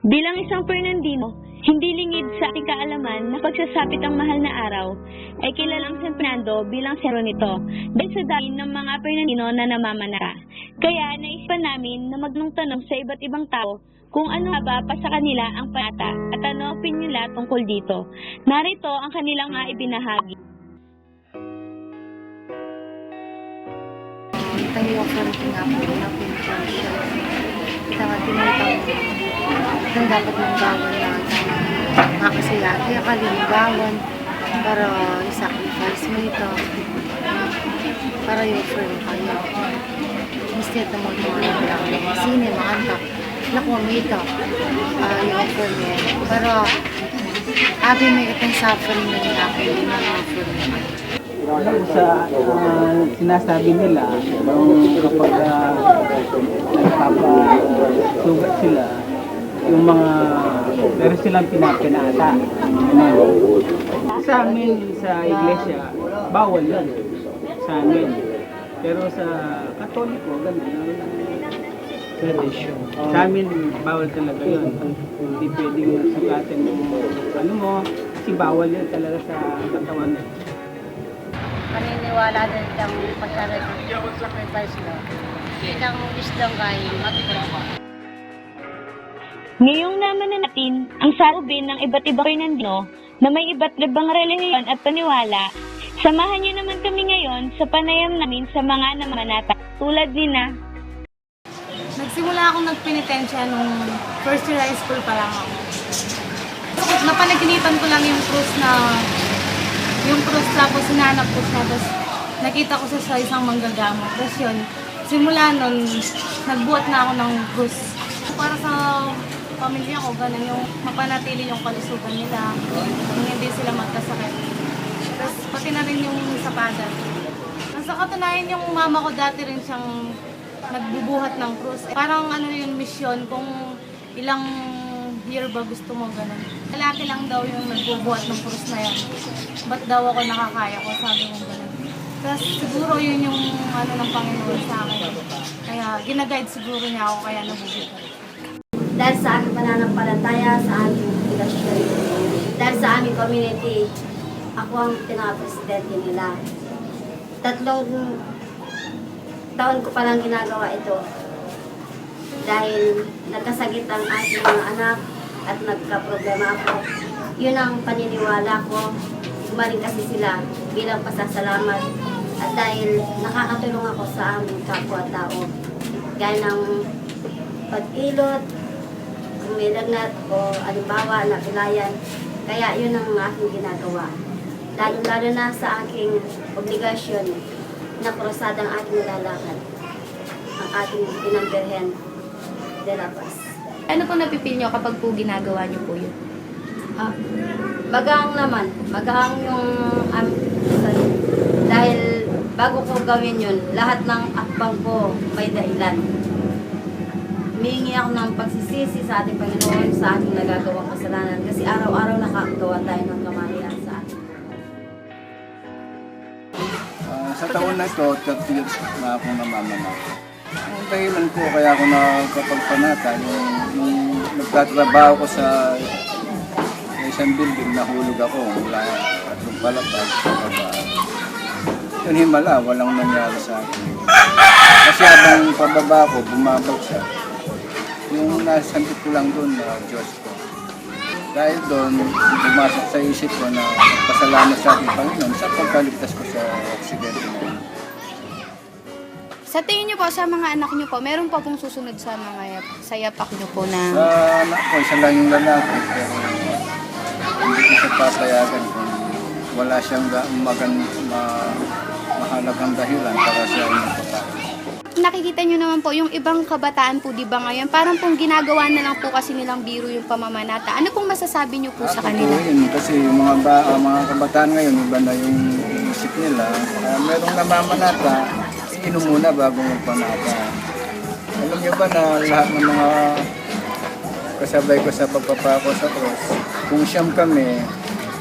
Bilang isang Fernandino, hindi lingid sa ating kaalaman na pagsasapit ang mahal na araw ay kilalang San Fernando bilang sentro nito dahil sa dami ng mga Fernandino na namamanara. Kaya naisipan namin na magtanong sa iba't ibang tao kung ano nga ba pa sa kanila ang panata at ano ang opinion nila tungkol dito. Narito ang kanilang ibinahagi. Tayo yung friend nga po na pinagkakasya. Kita nga tinitang itong dapat ng bawal na makakasaya. Kaya kalimbawan para i-sacrifice mo ito para yung friend kayo. Instead na mga sine, makanta. Nakuha mo ito yung friend niya. Pero abi may itong suffering na nilapin yung mga friend niya. Sa sinasabi nila, kapag nagpapasugat sila, yung mga meron silang pinapinata. Sa amin, sa iglesia, bawal yun. Sa amin. Pero sa Katoliko, ganun. Tradition. Sa amin, bawal talaga yun. Hindi pwedeng sugatin mo. Ano mo, kasi bawal yun talaga sa katawan. Paniniwala din kang sacrifice mo. Ikang wisdom kayo, matutuwa. Ngayong naman na natin ang sarubin ng iba't ibang Fernandino na may iba't ibang relihiyon at paniwala, samahan niyo naman kami ngayon sa panayam namin sa mga namamanata tulad ni na. Nagsimula akong nagpenitensya nung first year high school pa lang ako. Napanaginipan ko lang yung cross tapos sinanap ko siya, tapos nakita ko siya sa isang manggagamo. Tapos yun, simula nun, nagbuhat na ako ng cross. Para sa pamilya ko, ganun yung mapanatili yung kalusugan nila, yung hindi sila magkasakit. Tapos pati na rin yung sa father. Nasa katunayan yung mama ko dati rin siyang nagbubuhat ng cross. Parang ano yung mission, kung ilang year ba gusto mo ganun. Lalaki lang daw yung nagbubuhat ng cross na yan. Ba't daw ako nakakaya ko, sabi mo ganun. Tapos siguro yun yung ano ng Panginoon sa akin. Kaya ginaguide siguro niya ako, kaya nabubuhat. Dahil sa aming pananampalataya, sa aming relasyon, dahil sa aming community, ako ang pinaka-presidente nila. 3 taon ko palang ginagawa ito. Dahil nagkasakit ang aking mga anak at nagka-problema ako. Yun ang paniniwala ko. Gumaling kasi sila bilang pasasalamat. At dahil nakakatulong ako sa aming kapwa-tao. Gaya ng pag-ilot, kung may lagnat o alimbawa na pilayan. Kaya yun ang aking ginagawa. Lalo na sa aking obligasyon na krusadang aking nilalakad. Ang ating pinambirhen de la Paz. Ano po napipil nyo kapag po ginagawa nyo po yun? Magaang naman. Magaang yung dahil bago ko gawin yun, lahat ng akbang ko may dahilan. Humingi ako ng pagsisisi sa ating Panginoon sa ating nagagawang kasalanan kasi araw-araw nakakagawa tayo ng kamalian sa atin. Sa taon na ito, 30 years na akong namamanata. Ang dahilan ko kaya ako nakapagpanata, nung nagtatrabaho ko sa isang building, nahulog ako mula 3 palapag sa baba. Yun himala, walang nangyari sa akin. Kasi habang pababa ko, bumabagsak. Yung nasantit ko lang doon na Diyos ko. Dahil doon, bumasok sa isip ko na pasalamat sa ating Panginoon sa pagkaligtas ko sa aksidente na yun. Sa tingin nyo po, sa mga anak nyo po, meron pa pong susunod sa mga sayapak nyo po na... Sa anak ko, isa lang yung lalaki. Pero hindi ko siya papayagan kung wala siyang mahalagang dahilan para siya ay magpapakain. Nakikita nyo naman po, yung ibang kabataan po, di ba ngayon, parang pong ginagawa na lang po kasi nilang biro yung pamamanata. Ano pong masasabi nyo po sa kanila? Kasi yung mga kabataan ngayon, iba na yung isip nila. Merong namamanata, inom muna bago magpanata. Alam niyo ba na lahat ng mga kasabay ko sa pagpapako sa cross, kung siyam kami,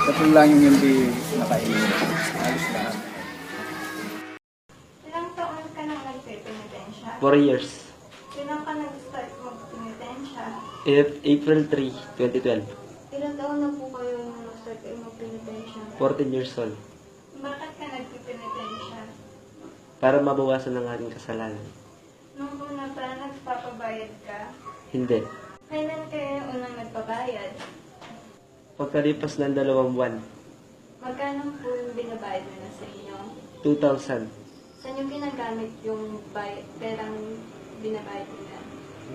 3 lang yung hindi nakainom. Alis lahat. Ilang taon ka nang nagpe-penitensya? 4 years. Kailan ka nag-start mag-penitensya? April 3, 2012. Ilang taon na po kayo nung nag-start kayo magpinitensya? 14 years old. Bakit ka nagpipinitensya? Para mabawasan ang aking kasalanan. Nung una pa, nagpapabayad ka? Hindi. Kailan kayo unang nagpabayad? Pagkalipas ng 2 buwan, Magkano po yung binabayad mo na sa inyo? 2,000. Saan yung ginagamit yung perang binabayad nila?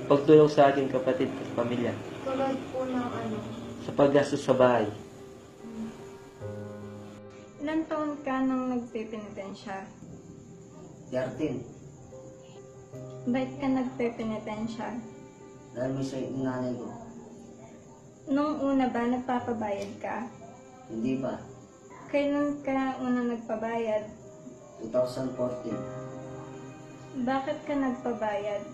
Pagtulong sa aking kapatid at pamilya. Tulad po ng ano? Sa paggastos sa bahay. Ilan taon ka nang nagpipinitensya? 13. Bakit ka nagpipinitensya? Dahil may sakit ng nanay ko. Nung una ba, nagpapabayad ka? Hindi ba? Kailan ka unang nagpabayad? 2014. Bakit ka nagpabayad?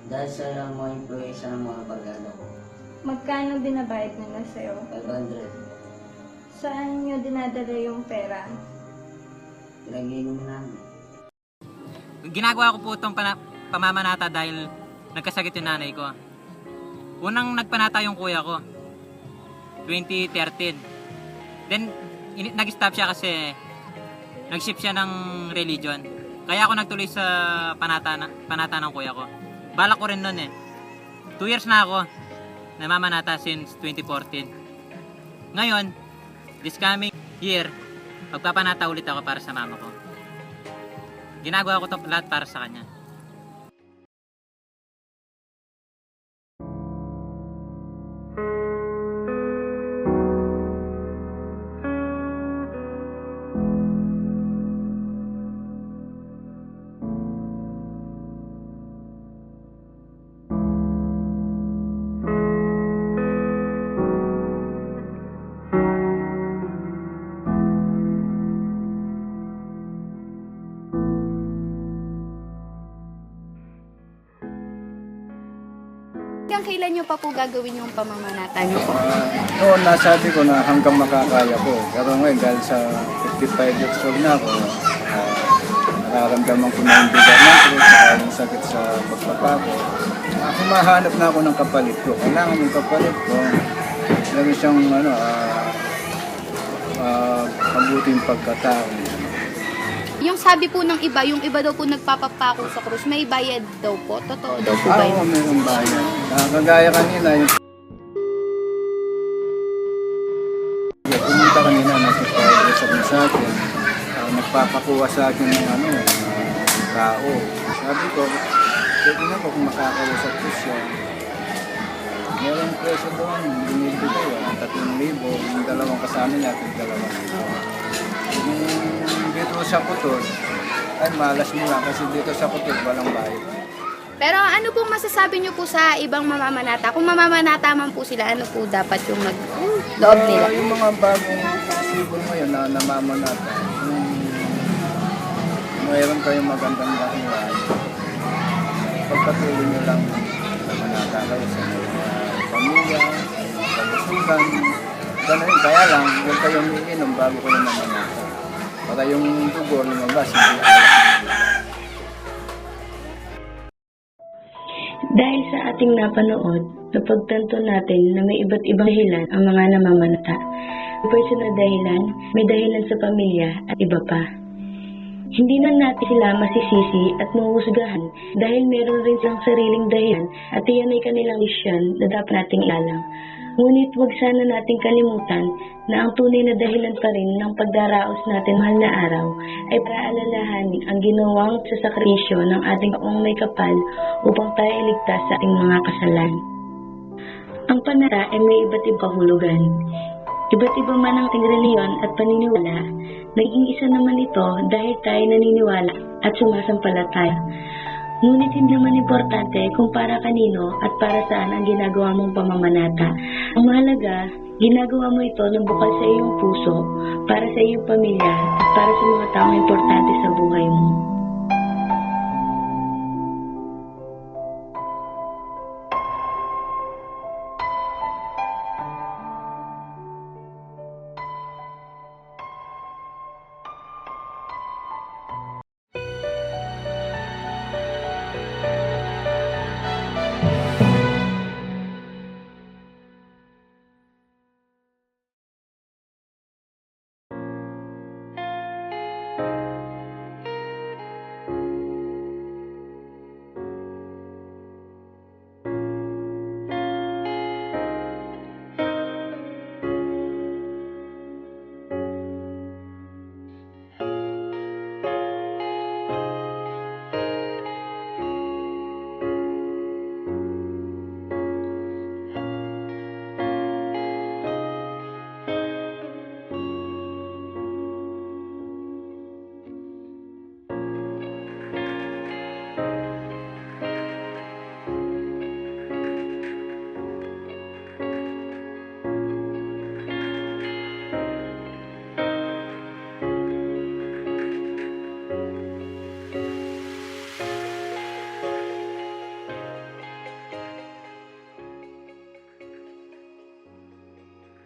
Dahil sa mga influensya ng mga barkada ko. Magkano binabayad nila sa'yo? 500. Saan nyo dinadala yung pera? Pinag-iinom namin. Ginagawa ko po itong pamamanata dahil nagkasakit yung nanay ko. Unang nagpanata yung kuya ko, 2013. Then, nag-stop siya kasi nag-shift siya ng religion. Kaya ako nagtuloy sa panata ng kuya ko. Balak ko rin nun eh. 2 years na ako namamanata since 2014. Ngayon, this coming year, magpapanata ulit ako para sa mama ko. Ginagawa ko to lahat para sa kanya. Hanggang kailan nyo pa po gagawin yung pamamanata nyo po? Noon nasabi ko na hanggang makakaya ko. Pero ngayon dahil sa 55 years old na ako, nararamdaman ko na yung bigat ng krus, saka yung sakit sa pagpapa ko. Humahanap na ako ng kapalit ko. Kailangan yung kapalit ko. Lagi siyang mabuting pagkatao. Yung sabi po ng iba, yung iba daw po nagpapapako sa krus, may bayad daw po. Totoo daw po ba Oo, yun? mayroong bayan. Kagaya kanina, yung pumunta kanina, nagpapag-usap na sa akin. Nagpapakuha sa akin ng tao. Sabi ko, pwede na po kung makakausap ko siya. Merong presyo doon, binibigay, 3,000. Yung dalawang kasama niya, 2,000. Yung dito sa Putol, ay malas mo lang kasi dito sa Putol walang bayad. Pero ano pong masasabi nyo po sa ibang mamamanata? Kung mamamanata man po sila, ano po dapat yung loob nila? Yung mga bagong sibol ngayon na namamanata, mayroon kayong magandang dahilan. Pagpatuloy nyo lang mamanata kayo sa mga pamilya, sa kalusugan. Ganun, kaya lang, huwag kayong umiinom bago kayo mamanata. Para yung dugo lumabas, hindi alas. Dahil sa ating napanood, napagtanto natin na may iba't ibang dahilan ang mga namamanata. Personal dahilan, may dahilan sa pamilya at iba pa. Hindi na natin sila masisisi at mahuhusgahan dahil meron rin silang sariling dahilan at iyan ay kanilang misyon na dapat nating ilalang. Ngunit huwag sana nating kalimutan na ang tunay na dahilan pa rin ng pagdaraos natin mahal na araw ay para alalahanin ang ginawang sasakrisyo ng ating taong may kapal upang tayo iligtas sa ating mga kasalan. Ang panata ay may iba't ibang hulugan. Iba't iba man ang ating reliyon at paniniwala, naging isa naman ito dahil tayo naniniwala at sumasampalataya. Ngunit hindi naman importante kung para kanino at para saan ang ginagawa mong pamamanata. Ang mahalaga, ginagawa mo ito ng bukal sa iyong puso, para sa iyong pamilya at para sa mga taong importante sa buhay mo.